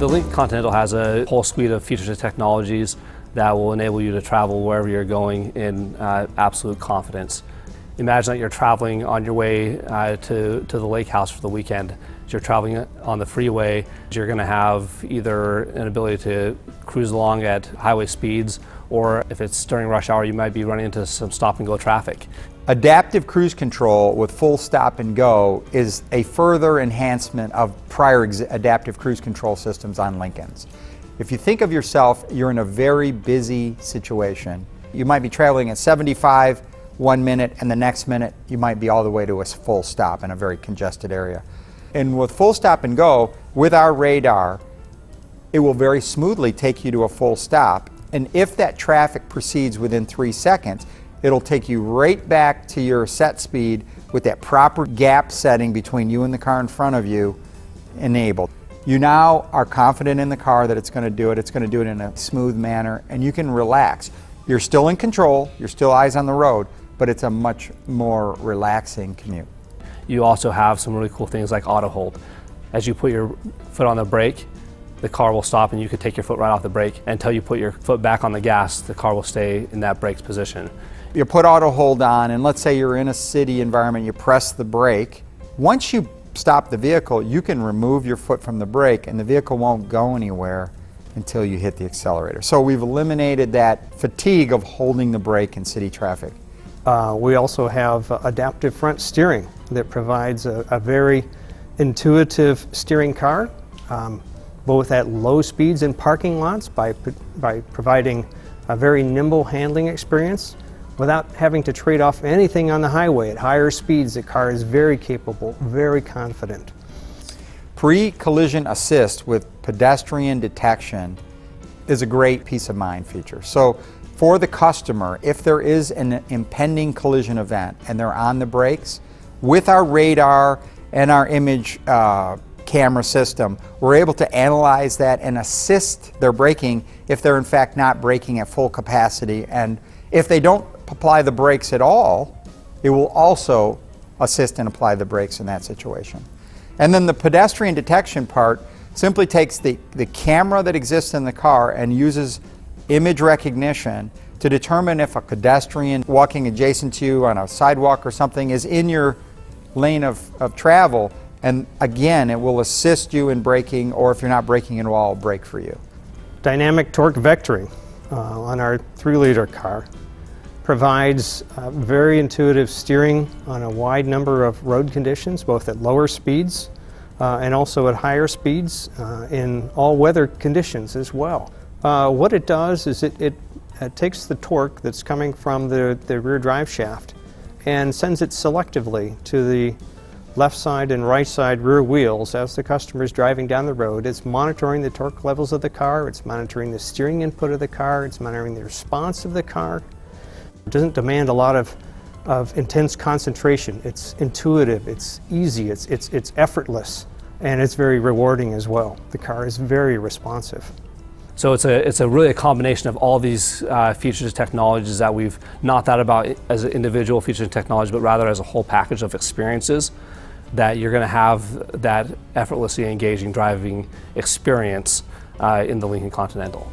The Lincoln Continental has a whole suite of features and technologies that will enable you to travel wherever you're going in absolute confidence. Imagine that you're traveling on your way to the lake house for the weekend. As you're traveling on the freeway, you're going to have either an ability to cruise along at highway speeds, or if it's during rush hour, you might be running into some stop and go traffic. Adaptive cruise control with full stop and go is a further enhancement of prior adaptive cruise control systems on Lincolns. If you think of yourself, you're in a very busy situation. You might be traveling at 75 1 minute, and the next minute you might be all the way to a full stop in a very congested area. And with full stop and go, with our radar, it will very smoothly take you to a full stop. And if that traffic proceeds within 3 seconds, it'll take you right back to your set speed with that proper gap setting between you and the car in front of you enabled. You now are confident in the car that it's going to do it. It's going to do it in a smooth manner, and you can relax. You're still in control, you're still eyes on the road, but it's a much more relaxing commute. You also have some really cool things like auto hold. As you put your foot on the brake, the car will stop and you can take your foot right off the brake. Until you put your foot back on the gas, the car will stay in that brake position. You put auto hold on, and let's say you're in a city environment, you press the brake. Once you stop the vehicle, you can remove your foot from the brake and the vehicle won't go anywhere until you hit the accelerator. So we've eliminated that fatigue of holding the brake in city traffic. We also have adaptive front steering that provides a very intuitive steering car, both at low speeds in parking lots by providing a very nimble handling experience without having to trade off anything on the highway. At higher speeds, the car is very capable, very confident. Pre-collision assist with pedestrian detection is a great peace of mind feature. So for the customer, if there is an impending collision event and they're on the brakes, with our radar and our image camera system, we're able to analyze that and assist their braking if they're in fact not braking at full capacity. And if they don't apply the brakes at all, it will also assist and apply the brakes in that situation. And then the pedestrian detection part simply takes the camera that exists in the car and uses image recognition to determine if a pedestrian walking adjacent to you on a sidewalk or something is in your lane of travel, and again it will assist you in braking, or if you're not braking at all, brake for you. Dynamic torque vectoring on our 3-liter car provides very intuitive steering on a wide number of road conditions, both at lower speeds and also at higher speeds in all weather conditions as well. What it does is it takes the torque that's coming from the rear drive shaft and sends it selectively to the left side and right side rear wheels as the customer is driving down the road. It's monitoring the torque levels of the car, it's monitoring the steering input of the car, it's monitoring the response of the car. It doesn't demand a lot of intense concentration. It's intuitive, it's easy, it's effortless, and it's very rewarding as well. The car is very responsive. So it's really a combination of all these features and technologies that we've not thought about as individual features and technology, but rather as a whole package of experiences that you're going to have that effortlessly engaging driving experience in the Lincoln Continental.